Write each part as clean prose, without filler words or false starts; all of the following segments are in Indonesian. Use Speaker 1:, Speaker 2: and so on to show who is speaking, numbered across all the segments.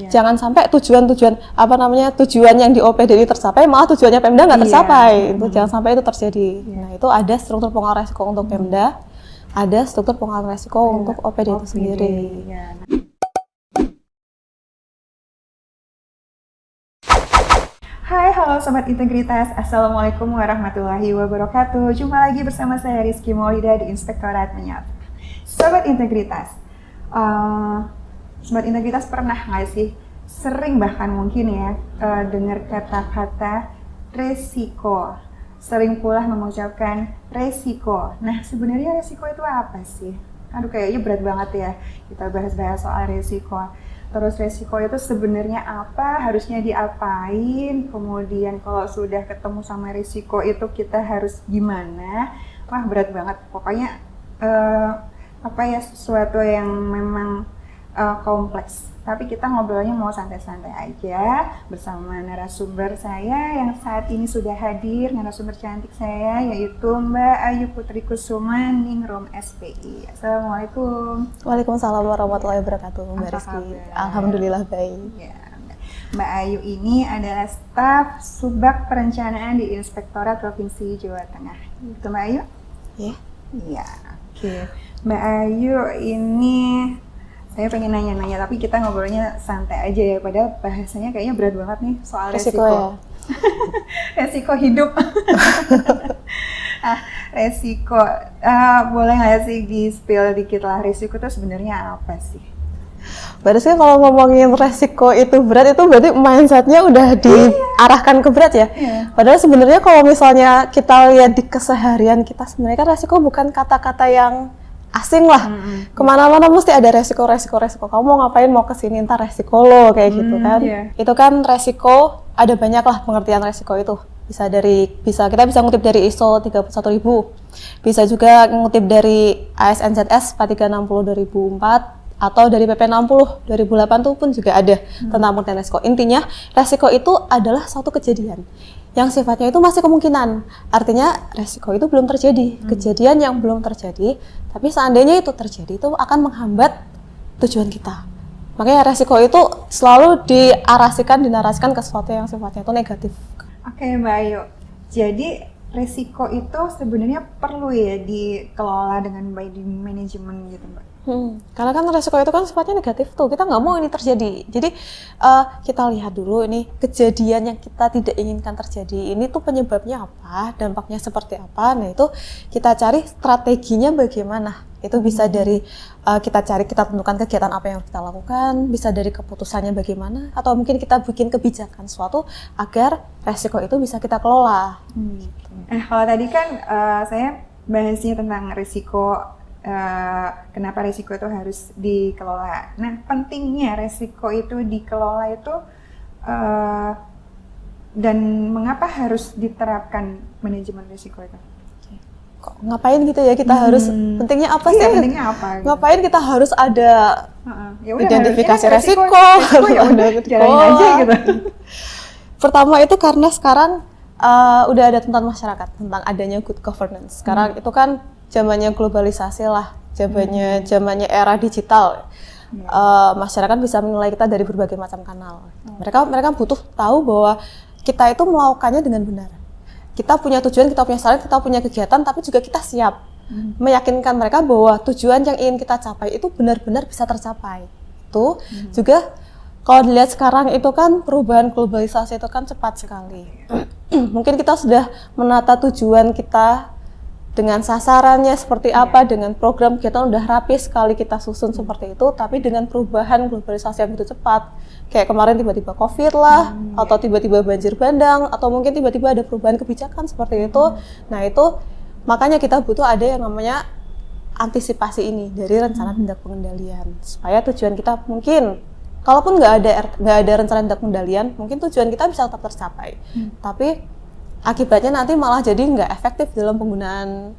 Speaker 1: Jangan sampai tujuan yang di OPD ini tercapai, malah tujuannya Pemda nggak tercapai. Itu jangan sampai itu terjadi. Nah, itu ada struktur pengelolaan resiko untuk Pemda, ada struktur pengelolaan resiko untuk OPD itu sendiri.
Speaker 2: Hai, halo Sobat Integritas. Assalamualaikum warahmatullahi wabarakatuh. Jumpa lagi bersama saya Rizky Maulida di Inspektorat Menyapa. Sobat Integritas, Sobat Integritas pernah nggak sih, sering bahkan mungkin ya, dengar kata-kata resiko, sering pula mengucapkan resiko. Nah, sebenarnya resiko itu apa sih? Aduh, kayaknya berat banget ya kita bahas-bahas soal resiko. Terus resiko itu sebenarnya apa, harusnya diapain, kemudian kalau sudah ketemu sama resiko itu kita harus gimana. Wah, berat banget. Pokoknya sesuatu yang memang kompleks. Tapi kita ngobrolnya mau santai-santai aja bersama narasumber saya yang saat ini sudah hadir, narasumber cantik saya, yaitu Mbak Ayu Putri Kusuma, Ningrum SPI. Assalamualaikum.
Speaker 1: Waalaikumsalam warahmatullahi wabarakatuh, Mbak Rizky. Alhamdulillah baik.
Speaker 2: Ya, Mbak Ayu ini adalah staf Subbag Perencanaan di Inspektorat Provinsi Jawa Tengah. Itu Mbak Ayu? Iya. Oke. Mbak Ayu ini, saya pengen nanya-nanya, tapi kita ngobrolnya santai aja ya, padahal bahasanya kayaknya berat banget nih soal resiko.
Speaker 1: Ya?
Speaker 2: Resiko hidup. Resiko. Boleh nggak sih di-spill dikit lah, resiko itu sebenarnya apa sih?
Speaker 1: Berarti kalau ngomongin resiko itu berat, itu berarti mindsetnya udah diarahkan ke berat ya? Padahal sebenarnya kalau misalnya kita lihat di keseharian kita, sebenarnya kan resiko bukan kata-kata yang asing lah. Kemana-mana mesti ada resiko. Kamu mau ngapain, mau kesini, ntar resiko lo kayak gitu kan. Itu kan resiko, ada banyak lah pengertian resiko itu. Kita bisa ngutip dari ISO 31000, bisa juga ngutip dari ASNZS 4360 2004, atau dari PP 60 2008 tuh pun juga ada tentang pengertian resiko. Intinya resiko itu adalah suatu kejadian yang sifatnya itu masih kemungkinan. Artinya resiko itu belum terjadi, kejadian yang belum terjadi, tapi seandainya itu terjadi itu akan menghambat tujuan kita. Makanya resiko itu selalu dinarasikan ke sesuatu yang sifatnya itu negatif.
Speaker 2: Oke, Mbak Ayu. Jadi resiko itu sebenarnya perlu ya dikelola dengan baik di manajemen gitu, Mbak.
Speaker 1: Karena kan resiko itu kan sifatnya negatif tuh, kita nggak mau ini terjadi. Jadi kita lihat dulu ini kejadian yang kita tidak inginkan terjadi ini tuh penyebabnya apa, dampaknya seperti apa. Nah itu kita cari strateginya bagaimana. Itu bisa dari kita tentukan kegiatan apa yang kita lakukan, bisa dari keputusannya bagaimana, atau mungkin kita bikin kebijakan suatu agar resiko itu bisa kita kelola.
Speaker 2: Kalau tadi kan saya bahasnya tentang resiko. Kenapa resiko itu harus dikelola. Nah, pentingnya resiko itu dikelola itu dan mengapa harus diterapkan manajemen resiko itu?
Speaker 1: Kok ngapain gitu ya kita harus, pentingnya apa sih?
Speaker 2: Pentingnya apa? Gitu.
Speaker 1: Ngapain kita harus ada identifikasi resiko
Speaker 2: ya udah jalanin aja gitu.
Speaker 1: Pertama itu karena sekarang udah ada tuntutan masyarakat tentang adanya good governance. Sekarang itu kan zamannya globalisasi lah, zamannya era digital. Masyarakat bisa menilai kita dari berbagai macam kanal. Mereka butuh tahu bahwa kita itu melakukannya dengan benar. Kita punya tujuan, kita punya saran, kita punya kegiatan, tapi juga kita siap meyakinkan mereka bahwa tujuan yang ingin kita capai itu benar-benar bisa tercapai. Itu juga kalau dilihat sekarang itu kan perubahan globalisasi itu kan cepat sekali. Mungkin kita sudah menata tujuan kita dengan sasarannya seperti apa, dengan program kita udah rapi sekali kita susun seperti itu, tapi dengan perubahan globalisasi yang begitu cepat, kayak kemarin tiba-tiba COVID lah, atau tiba-tiba banjir bandang, atau mungkin tiba-tiba ada perubahan kebijakan seperti itu. Nah itu makanya kita butuh ada yang namanya antisipasi ini dari rencana tindak pengendalian, supaya tujuan kita mungkin, kalaupun nggak ada rencana tindak pengendalian, mungkin tujuan kita bisa tetap tercapai, tapi akibatnya nanti malah jadi nggak efektif dalam penggunaan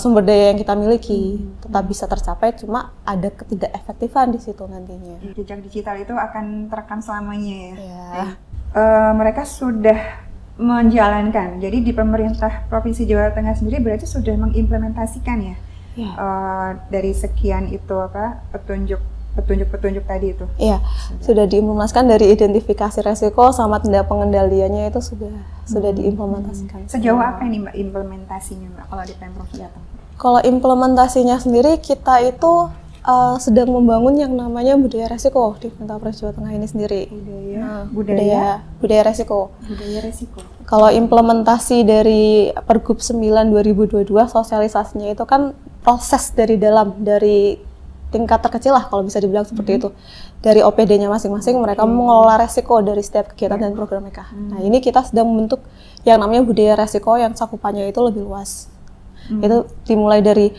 Speaker 1: sumber daya yang kita miliki. Tetap bisa tercapai, cuma ada ketidakefektifan di situ nantinya.
Speaker 2: Jejak digital itu akan terekam selamanya
Speaker 1: ya.
Speaker 2: Mereka sudah menjalankan, jadi di pemerintah Provinsi Jawa Tengah sendiri berarti sudah mengimplementasikan ya. Dari sekian itu petunjuk petunjuk-petunjuk tadi itu.
Speaker 1: Iya, sudah diimplementasikan dari identifikasi resiko sama tindak pengendaliannya itu sudah diimplementasikan.
Speaker 2: Sejauh apa ini Mbak implementasinya Mbak kalau di Pemprov Jateng?
Speaker 1: Kalau implementasinya sendiri kita itu sedang membangun yang namanya budaya resiko di Pemprov Jawa Tengah ini sendiri. Budaya resiko.
Speaker 2: Budaya resiko.
Speaker 1: Kalau implementasi dari Pergub 9 2022 sosialisasinya itu kan proses dari dalam, dari tingkat terkecil lah kalau bisa dibilang seperti itu. Dari OPD-nya masing-masing mereka mengelola resiko dari setiap kegiatan dan program mereka. Nah, ini kita sedang membentuk yang namanya budaya resiko yang cakupannya itu lebih luas. Itu dimulai dari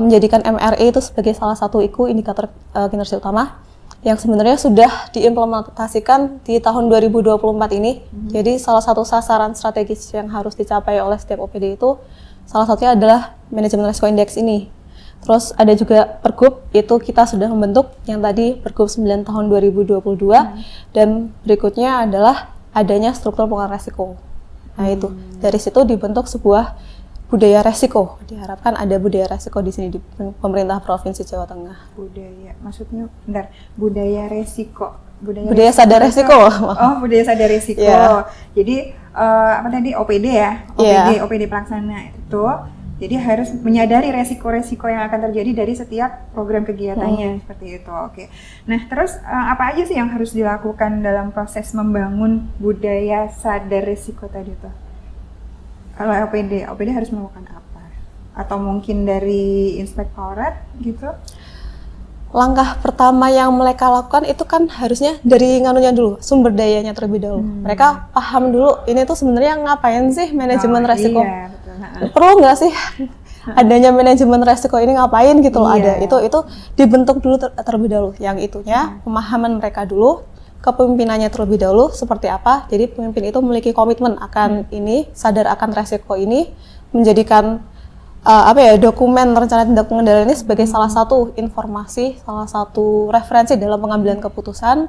Speaker 1: menjadikan MRE itu sebagai salah satu indikator kinerja utama yang sebenarnya sudah diimplementasikan di tahun 2024 ini. Jadi salah satu sasaran strategis yang harus dicapai oleh setiap OPD itu salah satunya adalah manajemen resiko indeks ini. Terus ada juga Pergub, itu kita sudah membentuk yang tadi Pergub 9 tahun 2022 dan berikutnya adalah adanya struktur pengelolaan resiko. Nah itu dari situ dibentuk sebuah budaya resiko. Diharapkan ada budaya resiko di sini di pemerintah Provinsi Jawa Tengah.
Speaker 2: Budaya, maksudnya bentar, budaya resiko.
Speaker 1: Budaya sadar resiko.
Speaker 2: Oh, budaya sadar resiko. Yeah. Jadi apa tadi OPD ya? OPD pelaksana itu. Jadi harus menyadari resiko-resiko yang akan terjadi dari setiap program kegiatannya seperti itu. Oke. Nah, terus apa aja sih yang harus dilakukan dalam proses membangun budaya sadar resiko tadi tuh? Kalau OPD harus melakukan apa? Atau mungkin dari inspektorat gitu?
Speaker 1: Langkah pertama yang mereka lakukan itu kan harusnya dari nganunya dulu, sumber dayanya terlebih dahulu. Mereka paham dulu ini tuh sebenarnya ngapain sih manajemen resiko.
Speaker 2: Iya, betul.
Speaker 1: Perlu nggak sih adanya manajemen resiko ini ngapain gitu loh, ada. Itu dibentuk dulu terlebih dahulu. Yang itunya pemahaman mereka dulu, kepemimpinannya terlebih dahulu seperti apa. Jadi pemimpin itu memiliki komitmen akan ini, sadar akan resiko ini, menjadikan dokumen rencana tindak pengendalian ini sebagai salah satu informasi, salah satu referensi dalam pengambilan keputusan.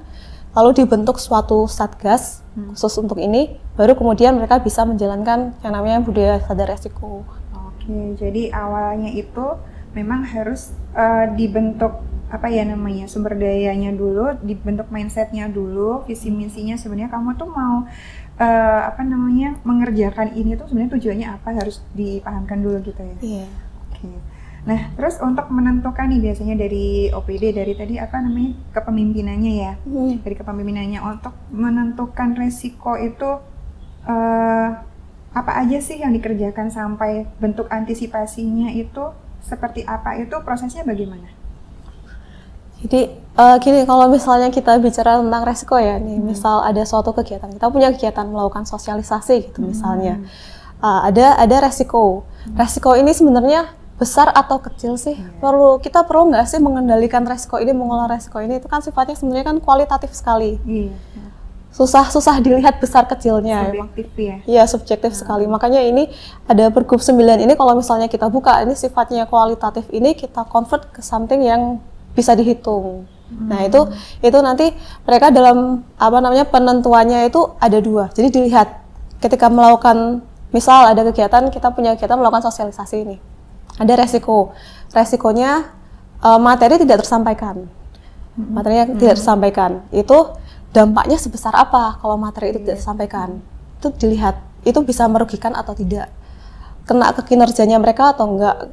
Speaker 1: Lalu dibentuk suatu satgas khusus untuk ini, baru kemudian mereka bisa menjalankan yang namanya budaya sadar resiko.
Speaker 2: Oke, jadi awalnya itu memang harus dibentuk sumber dayanya dulu, dibentuk mindsetnya dulu, visi misinya sebenarnya kamu tuh mau mengerjakan ini tuh sebenarnya tujuannya apa, harus dipahamkan dulu gitu ya.
Speaker 1: Iya.
Speaker 2: Oke. Nah, terus untuk menentukan nih biasanya dari OPD, dari tadi kepemimpinannya ya, dari kepemimpinannya untuk menentukan resiko itu apa aja sih yang dikerjakan sampai bentuk antisipasinya itu seperti apa, itu prosesnya bagaimana?
Speaker 1: Jadi gini, kalau misalnya kita bicara tentang resiko ya, nih misal ada suatu kegiatan, kita punya kegiatan melakukan sosialisasi gitu misalnya, ada resiko. Resiko ini sebenarnya besar atau kecil sih? Kita perlu nggak sih mengendalikan resiko ini, mengolah resiko ini? Itu kan sifatnya sebenarnya kan kualitatif sekali. Susah dilihat besar kecilnya.
Speaker 2: Subjektif ya?
Speaker 1: Iya, subjektif sekali. Makanya ini ada Pergub 9 ini kalau misalnya kita buka, ini sifatnya kualitatif, ini kita convert ke something yang bisa dihitung. Nah, itu nanti mereka dalam penentuannya itu ada dua. Jadi dilihat ketika melakukan, misal ada kegiatan, kita punya kegiatan melakukan sosialisasi ini. Ada resikonya materi tidak tersampaikan. Materinya tidak tersampaikan. Itu dampaknya sebesar apa kalau materi itu tidak tersampaikan? Itu dilihat, itu bisa merugikan atau tidak. Kena ke kinerjanya mereka atau enggak?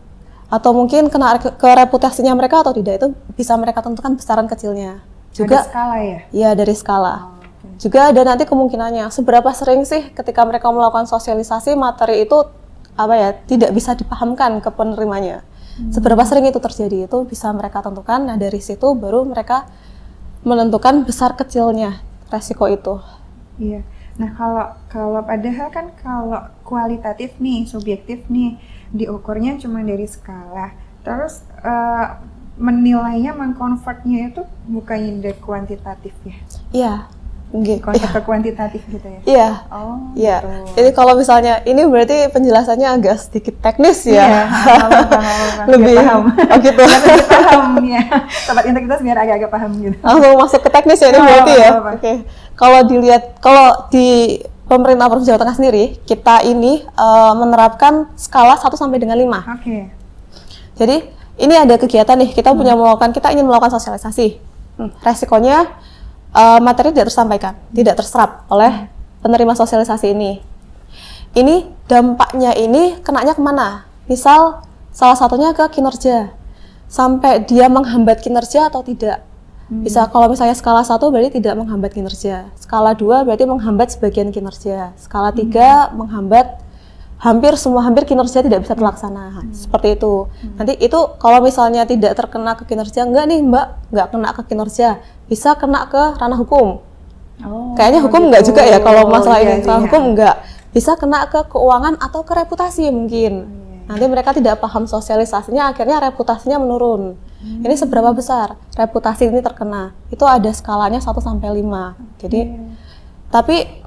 Speaker 1: Atau mungkin kena ke reputasinya mereka atau tidak, itu bisa mereka tentukan besaran kecilnya. Juga
Speaker 2: ada skala ya?
Speaker 1: Iya, dari skala. Juga ada nanti kemungkinannya, seberapa sering sih ketika mereka melakukan sosialisasi materi itu tidak bisa dipahamkan ke penerimanya. Seberapa sering itu terjadi, itu bisa mereka tentukan. Nah, dari situ baru mereka menentukan besar kecilnya resiko itu.
Speaker 2: Iya. Nah, kalau padahal kan kalau kualitatif nih, subjektif nih, diukurnya cuma dari skala. Terus menilainya, mengkonvertnya itu bukannya dari kuantitatif ya?
Speaker 1: Iya.
Speaker 2: Konsep kuantitatif gitu ya?
Speaker 1: Iya.
Speaker 2: Oh,
Speaker 1: iya.
Speaker 2: Gitu.
Speaker 1: Jadi kalau misalnya ini berarti penjelasannya agak sedikit teknis ya.
Speaker 2: Iya,
Speaker 1: lebih
Speaker 2: paham.
Speaker 1: Oh gitu.
Speaker 2: Lebih paham ya. Sobat integritas biar agak-agak paham gitu.
Speaker 1: Langsung masuk ke teknis ya ini berarti ya. Oke. Kalau di pemerintah Provinsi Jawa Tengah sendiri, kita ini menerapkan skala 1 sampai dengan 5.
Speaker 2: Oke.
Speaker 1: Jadi ini ada kegiatan nih, kita ingin melakukan sosialisasi. Resikonya materi tidak tersampaikan, tidak terserap oleh penerima sosialisasi ini. Ini dampaknya ini kenanya kemana? Misal salah satunya ke kinerja, sampai dia menghambat kinerja atau tidak. Bisa kalau misalnya skala 1 berarti tidak menghambat kinerja, skala 2 berarti menghambat sebagian kinerja, skala 3 menghambat hampir kinerja tidak bisa terlaksana. Seperti itu. Nanti itu kalau misalnya tidak terkena ke kinerja, enggak nih Mbak, enggak kena ke kinerja, bisa kena ke ranah hukum. Kayaknya hukum enggak juga ya kalau masalah ini, soal hukum enggak. Bisa kena ke keuangan atau ke reputasi mungkin. Nanti mereka tidak paham sosialisasinya, akhirnya reputasinya menurun. Ini seberapa besar reputasi ini terkena? Itu ada skalanya 1 sampai 5. Jadi tapi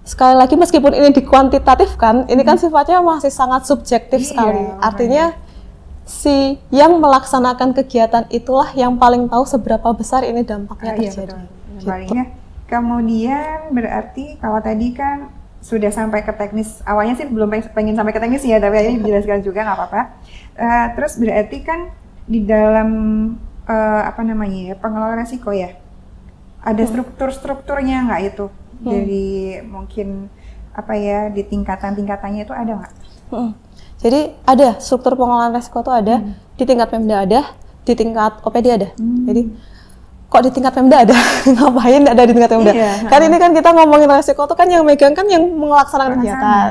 Speaker 1: sekali lagi meskipun ini dikuantitatifkan, ini kan sifatnya masih sangat subjektif sekali. Artinya si yang melaksanakan kegiatan itulah yang paling tahu seberapa besar ini dampaknya terjadi.
Speaker 2: Gitu. Kemudian berarti kalau tadi kan sudah sampai ke teknis, awalnya sih belum pengen sampai ke teknis ya, tapi ini dijelaskan juga nggak apa-apa. Terus berarti kan di dalam pengelolaan resiko ya, ada strukturnya nggak itu? Dari mungkin di tingkatannya itu ada nggak?
Speaker 1: Jadi ada struktur pengelolaan resiko itu ada di tingkat Pemda ada, di tingkat OPD ada. Jadi kok di tingkat Pemda ada? Ngapain ada di tingkat Pemda? Kan ini kan kita ngomongin resiko itu kan yang megang kan yang melaksanakan kegiatan.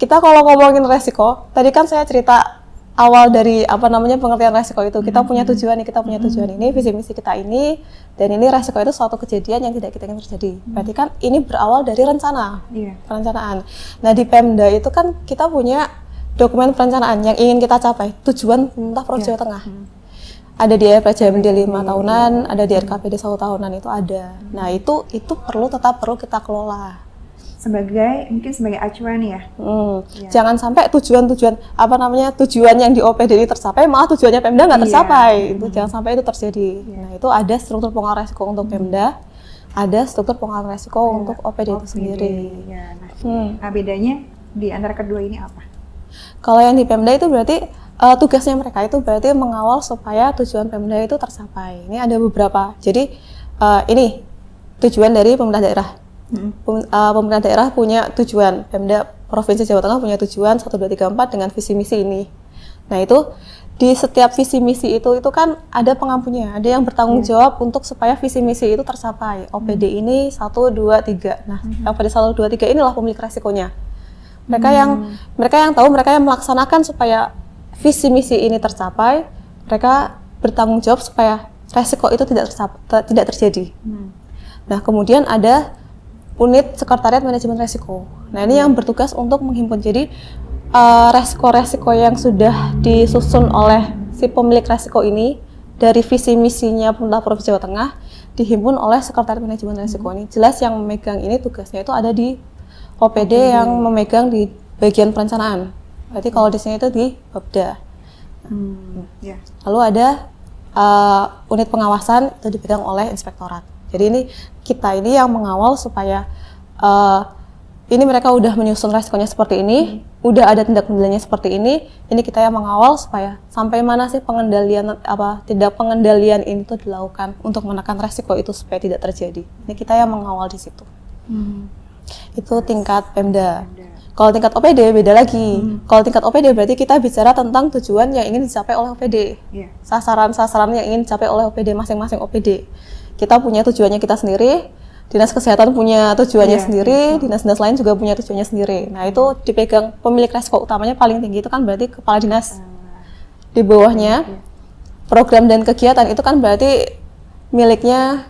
Speaker 1: Kita kalau ngomongin resiko, tadi kan saya cerita awal dari pengertian resiko itu. Kita punya tujuan nih, kita punya tujuan ini, visi misi kita ini, dan ini resiko itu suatu kejadian yang tidak kita ingin terjadi. Berarti kan ini berawal dari perencanaan. Nah di Pemda itu kan kita punya dokumen perencanaan yang ingin kita capai, tujuan pemerintah Provinsi Jawa Tengah. Ada di RPJMD 5 tahunan, ada di RKPD 1 tahunan, itu ada. Nah itu tetap perlu kita kelola.
Speaker 2: Mungkin sebagai acuan ya.
Speaker 1: Jangan sampai tujuan yang di OPD ini tercapai, malah tujuannya Pemda nggak tercapai. Itu jangan sampai itu terjadi. Nah itu ada struktur pengelolaan resiko untuk Pemda, ada struktur pengelolaan resiko untuk OPD itu sendiri.
Speaker 2: Nah bedanya di antara kedua ini apa?
Speaker 1: Kalau yang di Pemda itu berarti tugasnya mereka itu berarti mengawal supaya tujuan Pemda itu tercapai. Ini ada beberapa. Jadi ini tujuan dari pemerintah daerah. Pemerintah daerah punya tujuan, Pemda Provinsi Jawa Tengah punya tujuan 1, 2, 3, 4 dengan visi misi ini. Nah itu di setiap visi misi itu kan ada pengampunya, ada yang bertanggung jawab untuk supaya visi misi itu tercapai. OPD ini 1, 2, 3. Nah OPD 1, 2, 3 inilah pemilik resikonya. Mereka yang tahu, mereka yang melaksanakan supaya visi misi ini tercapai. Mereka bertanggung jawab supaya resiko itu tidak terjadi. Nah kemudian ada unit sekretariat manajemen resiko. Nah ini yang bertugas untuk menghimpun. Jadi resiko-resiko yang sudah disusun oleh si pemilik resiko ini dari visi misinya pemerintah Provinsi Jawa Tengah dihimpun oleh sekretariat manajemen resiko ini. Jelas yang memegang ini tugasnya itu ada di OPD yang memegang di bagian perencanaan. Berarti kalau di sini itu di Babda. Lalu ada unit pengawasan itu dipegang oleh inspektorat. Jadi kita ini yang mengawal supaya ini mereka udah menyusun resikonya seperti ini, udah ada tindak pengendaliannya seperti ini kita yang mengawal supaya sampai mana sih tindak pengendalian ini tuh dilakukan untuk menekan resiko itu supaya tidak terjadi. Ini kita yang mengawal di situ. Itu tingkat Pemda. Kalau tingkat OPD beda lagi. Kalau tingkat OPD berarti kita bicara tentang tujuan yang ingin dicapai oleh OPD. Sasaran-sasaran yang ingin dicapai oleh OPD, masing-masing OPD. Kita punya tujuannya kita sendiri, Dinas Kesehatan punya tujuannya sendiri, dinas-dinas lain juga punya tujuannya sendiri. Nah itu dipegang pemilik resiko utamanya paling tinggi itu kan berarti kepala dinas. Di bawahnya program dan kegiatan itu kan berarti miliknya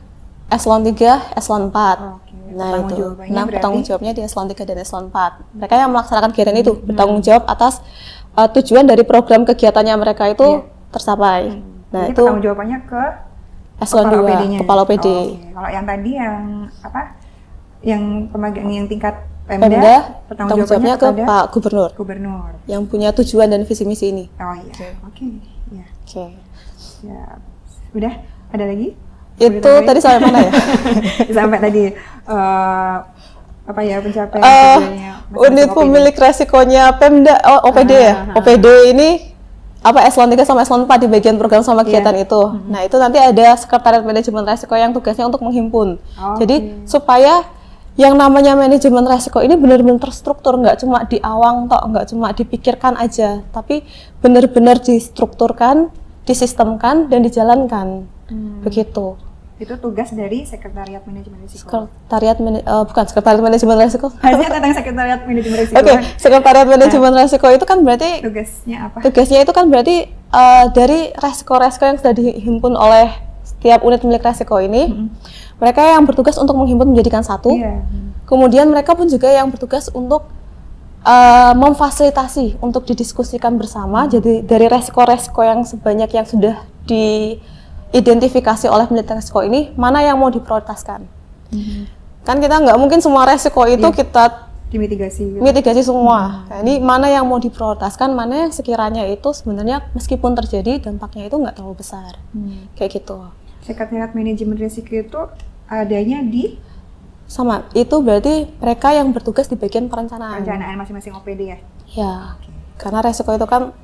Speaker 1: eselon 3, eselon 4. Nah itu, bertanggung jawabnya di eselon 3 dan eselon 4. Mereka yang melaksanakan kegiatan itu bertanggung jawab atas tujuan dari program kegiatannya mereka itu tercapai. Nah
Speaker 2: jadi
Speaker 1: itu
Speaker 2: pertanggung jawabannya ke
Speaker 1: eselon 2, kepala OPD.
Speaker 2: Kalau yang tadi yang pemegang yang tingkat
Speaker 1: Pemda pertanggung jawabnya ke Pak Gubernur. Yang punya tujuan dan visi misi ini.
Speaker 2: Ya. Udah, ada lagi?
Speaker 1: Itu tadi sampai mana ya?
Speaker 2: Sampai tadi pencapaian
Speaker 1: unit pemilik resikonya Pemda, OPD ya. OPD ini eselon 3 sama eselon 4 di bagian program sama kegiatan
Speaker 2: Iya.
Speaker 1: itu. Nah, itu nanti ada sekretariat manajemen resiko yang tugasnya untuk menghimpun.
Speaker 2: Oke.
Speaker 1: Jadi supaya yang namanya manajemen resiko ini benar-benar terstruktur, nggak cuma di awang tok, nggak cuma dipikirkan aja, tapi benar-benar distrukturkan, disistemkan dan dijalankan. Begitu.
Speaker 2: Itu tugas dari sekretariat manajemen risiko.
Speaker 1: Sekretariat manajemen resiko.
Speaker 2: Hanya tentang sekretariat manajemen risiko.
Speaker 1: Oke, sekretariat manajemen resiko itu kan berarti
Speaker 2: Tugasnya apa?
Speaker 1: tugasnya itu kan berarti dari resiko-resiko yang sudah dihimpun oleh setiap unit milik resiko ini, mereka yang bertugas untuk menghimpun menjadikan satu.
Speaker 2: Iya.
Speaker 1: Kemudian mereka pun juga yang bertugas untuk memfasilitasi untuk didiskusikan bersama. Jadi dari resiko-resiko yang sebanyak yang sudah diidentifikasi oleh peneliti resiko ini, mana yang mau diprioritaskan? Kan kita nggak mungkin semua resiko itu kita
Speaker 2: Dimitigasi. Gitu.
Speaker 1: mitigasi semua. Nah, ini mana yang mau diprioritaskan, mana yang sekiranya itu sebenarnya meskipun terjadi dampaknya itu nggak terlalu besar. Kayak gitu.
Speaker 2: Sekretariat manajemen risiko itu adanya di
Speaker 1: Sama, itu berarti mereka yang bertugas di bagian perencanaan.
Speaker 2: perencanaan masing-masing OPD ya?
Speaker 1: Ya, karena resiko itu kan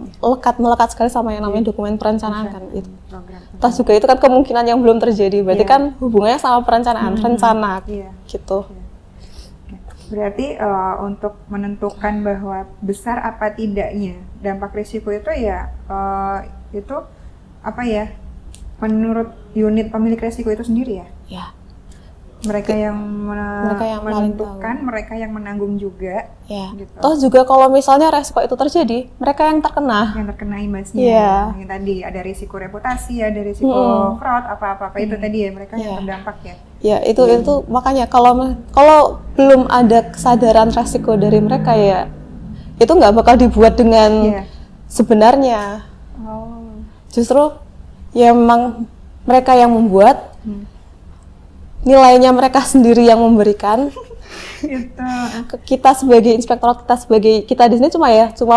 Speaker 1: melekat sekali sama yang namanya dokumen perencanaan kan. Itu.
Speaker 2: Program.
Speaker 1: Terus juga itu kan kemungkinan yang belum terjadi, berarti kan hubungannya sama perencanaan, rencana,
Speaker 2: Iya.
Speaker 1: gitu.
Speaker 2: Berarti untuk menentukan bahwa besar apa tidaknya dampak risiko itu ya itu apa ya? Menurut unit pemilik risiko itu sendiri ya?
Speaker 1: Ya,
Speaker 2: Mereka yang,
Speaker 1: Mereka yang paling
Speaker 2: menentukan, mereka yang menanggung juga.
Speaker 1: ya.
Speaker 2: Gitu.
Speaker 1: Toh juga kalau misalnya resiko itu terjadi, mereka yang terkena.
Speaker 2: Yang terkena imbasnya.
Speaker 1: Iya.
Speaker 2: Yang tadi ada risiko reputasi, ada risiko fraud, apa-apa itu tadi ya mereka yang terdampak ya.
Speaker 1: Ya, itu makanya kalau belum ada kesadaran resiko dari mereka ya, itu nggak bakal dibuat dengan
Speaker 2: Iya.
Speaker 1: sebenarnya.
Speaker 2: Oh.
Speaker 1: Justru ya memang mereka yang membuat, nilainya mereka sendiri yang memberikan.
Speaker 2: Gitu.
Speaker 1: Kita sebagai inspektorat, kita di sini cuma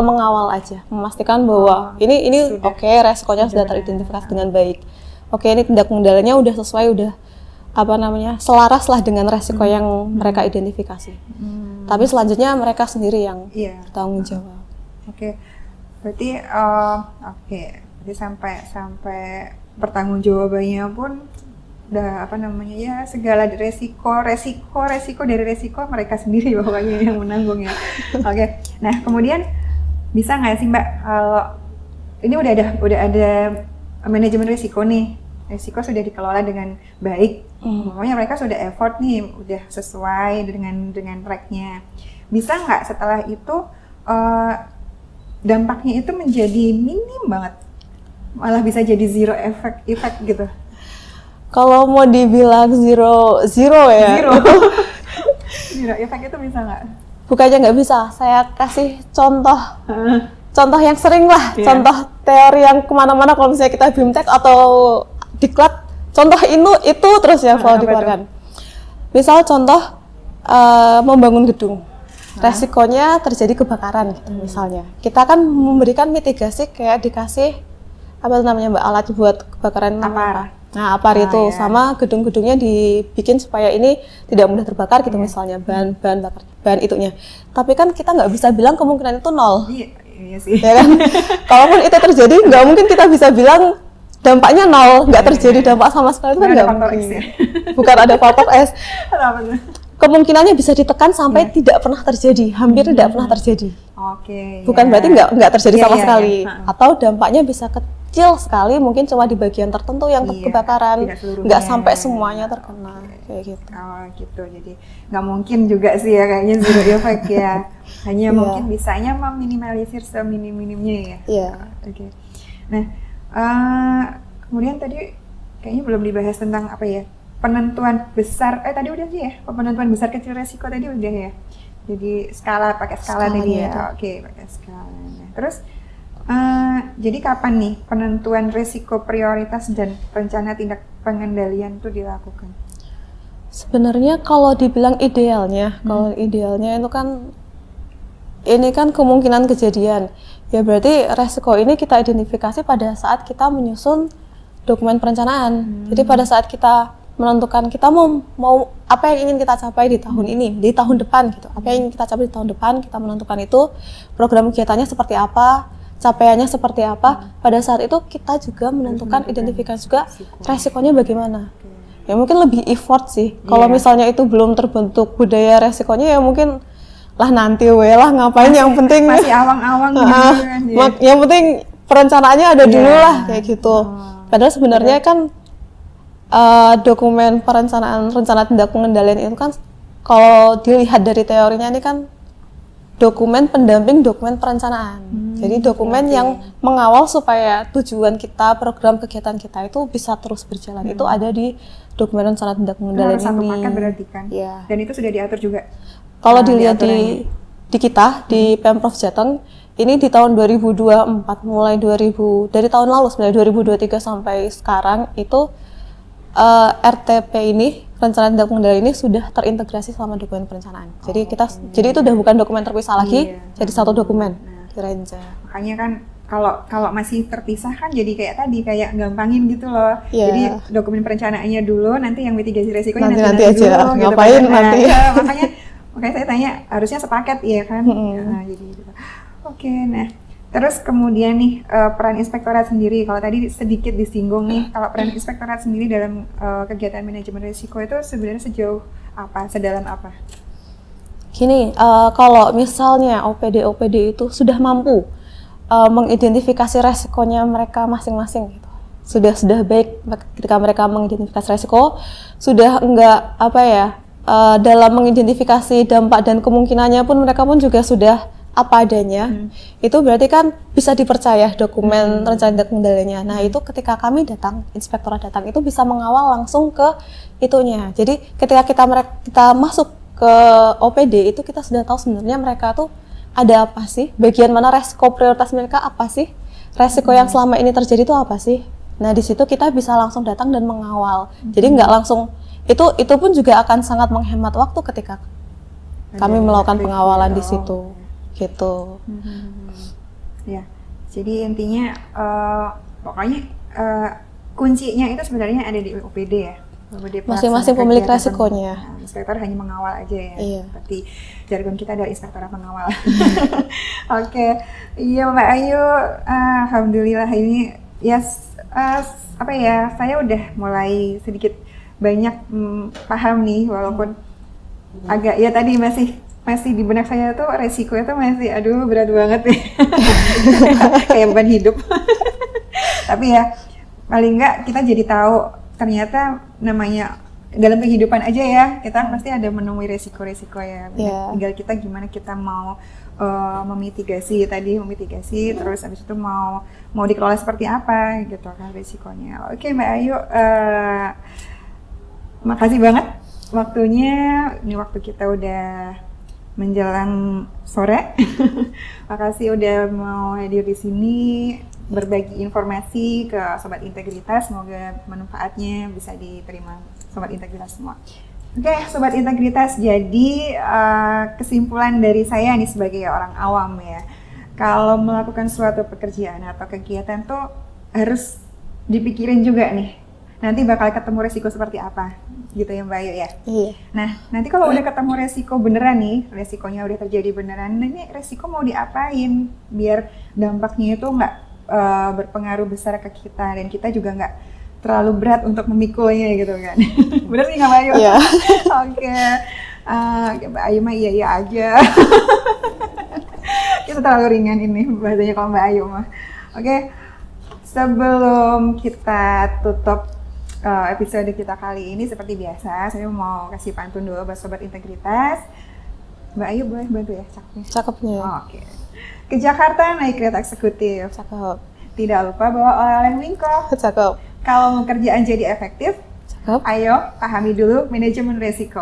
Speaker 1: mengawal aja, memastikan bahwa ini
Speaker 2: sudah
Speaker 1: oke, resikonya sudah teridentifikasi dengan baik. Oke, ini tindak pengendaliannya udah sesuai, udah selaras lah dengan resiko yang mereka identifikasi. Tapi selanjutnya mereka sendiri yang
Speaker 2: Iya.
Speaker 1: bertanggung jawab.
Speaker 2: Oke. Berarti Jadi sampai pertanggungjawabannya pun udah segala resiko dari resiko mereka sendiri pokoknya yang menanggung ya. Oke. Nah, kemudian bisa nggak sih Mbak kalau ini udah ada manajemen risiko nih. Risiko sudah dikelola dengan baik. Pokoknya mereka sudah effort nih, udah sesuai dengan tracknya. Bisa nggak setelah itu dampaknya itu menjadi minim banget, malah bisa jadi zero effect gitu?
Speaker 1: Kalau mau dibilang zero ya,
Speaker 2: Zero.
Speaker 1: itu
Speaker 2: Zero effect itu bisa nggak?
Speaker 1: bukannya nggak bisa. Saya kasih contoh yang sering lah,
Speaker 2: Iya.
Speaker 1: contoh teori yang kemana-mana kalau misalnya kita BIMTEK atau diklat, contoh itu terus ya kalau
Speaker 2: Apa
Speaker 1: dikeluarkan. Misal contoh membangun gedung, resikonya terjadi kebakaran gitu misalnya. Kita kan memberikan mitigasi kayak dikasih Mbak, alat buat kebakaran
Speaker 2: Apar.
Speaker 1: Nah, apar itu
Speaker 2: ya.
Speaker 1: sama gedung-gedungnya dibikin supaya ini tidak mudah terbakar gitu misalnya, bahan itunya. Tapi kan kita nggak bisa bilang kemungkinan itu nol.
Speaker 2: Iya sih.
Speaker 1: Ya kan? Kalaupun itu terjadi, nggak mungkin kita bisa bilang dampaknya nol, nggak terjadi dampak sama sekali, itu kan
Speaker 2: Nggak ada
Speaker 1: nggak
Speaker 2: faktor
Speaker 1: mungkin.
Speaker 2: X ya?
Speaker 1: Bukan ada faktor S.
Speaker 2: Apa tuh?
Speaker 1: Kemungkinannya bisa ditekan sampai tidak pernah terjadi, hampir tidak pernah terjadi.
Speaker 2: Oke.
Speaker 1: Bukan
Speaker 2: ya.
Speaker 1: berarti nggak terjadi
Speaker 2: Iya,
Speaker 1: sama
Speaker 2: iya,
Speaker 1: sekali,
Speaker 2: iya.
Speaker 1: atau dampaknya bisa kecil sekali, mungkin cuma di bagian tertentu yang
Speaker 2: Iya,
Speaker 1: kebakaran,
Speaker 2: tidak seluruhnya.
Speaker 1: nggak sampai semuanya terkena, kayak gitu.
Speaker 2: Oh gitu, jadi nggak mungkin juga sih ya kayaknya zero effect ya. Hanya
Speaker 1: Iya.
Speaker 2: mungkin bisanya meminimalisir seminim-minimnya ya.
Speaker 1: Iya.
Speaker 2: Oke. Nah, kemudian tadi kayaknya belum dibahas tentang penentuan besar. Tadi udah sih ya, penentuan besar kecil resiko tadi udah ya. Jadi pakai skala tadi ya.
Speaker 1: Skalanya
Speaker 2: Oke, pakai skala. Nah, terus jadi kapan nih penentuan resiko prioritas dan rencana tindak pengendalian itu dilakukan?
Speaker 1: Sebenarnya kalau dibilang idealnya, itu kan ini kan kemungkinan kejadian. Ya berarti resiko ini kita identifikasi pada saat kita menyusun dokumen perencanaan. Jadi pada saat kita menentukan kita mau apa yang ingin kita capai di tahun ini, di tahun depan gitu. Apa yang ingin kita capai di tahun depan, kita menentukan itu program kegiatannya seperti apa, capaiannya seperti apa. Pada saat itu kita juga menentukan identifikasi juga resikonya bagaimana. Ya mungkin lebih effort sih. Kalau misalnya itu belum terbentuk budaya resikonya ya mungkin lah nanti lah ngapain, yang penting
Speaker 2: masih awang-awang gitu kan.
Speaker 1: Yang penting perencanaannya ada dulu lah kayak gitu. Padahal sebenarnya kan dokumen rencana tindak pengendalian itu kan kalau dilihat dari teorinya ini kan dokumen pendamping dokumen perencanaan. Jadi dokumen yang mengawal supaya tujuan kita, program kegiatan kita itu bisa terus berjalan. Itu ada di dokumen rencana tindak pengendalian ini.
Speaker 2: Satu paket berarti kan.
Speaker 1: Ya.
Speaker 2: Dan itu sudah diatur juga.
Speaker 1: Kalau dilihat di kita di Pemprov Jateng ini di tahun 2024 mulai dari tahun lalu sebenarnya 2023 sampai sekarang itu RTP ini, rencana tindak pengendalian ini sudah terintegrasi selama dokumen perencanaan. Jadi jadi itu udah bukan dokumen terpisah lagi, jadi satu dokumen di Renca.
Speaker 2: Makanya kan kalau masih terpisah kan jadi kayak gampangin gitu loh. Jadi dokumen perencanaannya dulu, nanti yang mitigasi resikonya nanti
Speaker 1: aja.
Speaker 2: Dulu,
Speaker 1: Ngapain
Speaker 2: gitu.
Speaker 1: nanti?
Speaker 2: Makanya saya tanya harusnya sepaket ya kan. Nah, jadi gitu. Oke, nah. Terus kemudian nih peran inspektorat sendiri, kalau tadi sedikit disinggung nih, kalau peran inspektorat sendiri dalam kegiatan manajemen risiko itu sebenarnya sejauh apa, sedalam apa?
Speaker 1: Gini, kalau misalnya OPD itu sudah mampu mengidentifikasi resikonya mereka masing-masing gitu. Sudah baik ketika mereka mengidentifikasi resiko, sudah enggak dalam mengidentifikasi dampak dan kemungkinannya pun mereka pun juga sudah apa adanya, itu berarti kan bisa dipercaya dokumen rencana tindak pengendaliannya. Nah itu ketika kami datang, inspektorat datang, itu bisa mengawal langsung ke itunya. Jadi ketika kita masuk ke OPD itu kita sudah tahu sebenarnya mereka tuh ada apa sih, bagian mana resiko prioritas mereka apa sih, resiko yang selama ini terjadi itu apa sih. Nah di situ kita bisa langsung datang dan mengawal. Jadi nggak langsung itu pun juga akan sangat menghemat waktu ketika kami melakukan pengawalan di situ. Gitu.
Speaker 2: Ya, jadi intinya pokoknya kuncinya itu sebenarnya ada di OPD ya.
Speaker 1: Masing-masing pemilik resikonya.
Speaker 2: Inspektor hanya mengawal aja ya.
Speaker 1: Iya.
Speaker 2: Seperti jargon kita dari inspektorat pengawal. Oke, iya Mbak Ayu, alhamdulillah ini saya udah mulai sedikit banyak paham nih, walaupun agak ya tadi masih di benak saya tuh resiko itu masih berat banget nih. Kayak beban hidup. Tapi ya paling enggak kita jadi tahu ternyata namanya dalam kehidupan aja ya, kita pasti ada menemui resiko-resiko ya. Tinggal kita gimana kita mau memitigasi, terus habis itu mau dikelola seperti apa gitu kan resikonya. Oke Mbak Ayu, makasih banget waktunya. Ini waktu kita udah menjelang sore. Makasih udah mau hadir di sini, berbagi informasi ke Sobat Integritas. Semoga manfaatnya bisa diterima Sobat Integritas semua. Oke, Sobat Integritas, jadi kesimpulan dari saya nih sebagai orang awam ya, kalau melakukan suatu pekerjaan atau kegiatan tuh harus dipikirin juga nih, nanti bakal ketemu resiko seperti apa, gitu ya Mbak Ayu ya?
Speaker 1: Iya.
Speaker 2: Nah, nanti kalau udah ketemu resiko beneran nih, resikonya udah terjadi beneran, nah ini resiko mau diapain biar dampaknya itu nggak berpengaruh besar ke kita, dan kita juga nggak terlalu berat untuk memikulnya gitu kan. Bener sih nggak Mbak Ayu?
Speaker 1: Iya.
Speaker 2: Oke. Mbak Ayu mah iya aja. Kita terlalu ringan ini bahasanya kalau Mbak Ayu mah. Oke. Sebelum kita tutup episode kita kali ini, seperti biasa saya mau kasih pantun dulu buat Sobat Integritas. Mbak Ayu boleh bantu ya
Speaker 1: Cakepnya.
Speaker 2: Oke. Ke Jakarta naik kereta eksekutif.
Speaker 1: Cakep.
Speaker 2: Tidak lupa bawa oleh-oleh Wingko.
Speaker 1: Cakep.
Speaker 2: Kalau kerjaan jadi efektif, ayo pahami dulu manajemen resiko.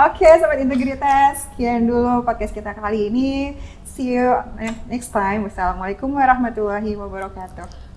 Speaker 2: Oke, Sobat Integritas, sekian dulu podcast kita kali ini. See you next time. Wassalamualaikum warahmatullahi wabarakatuh.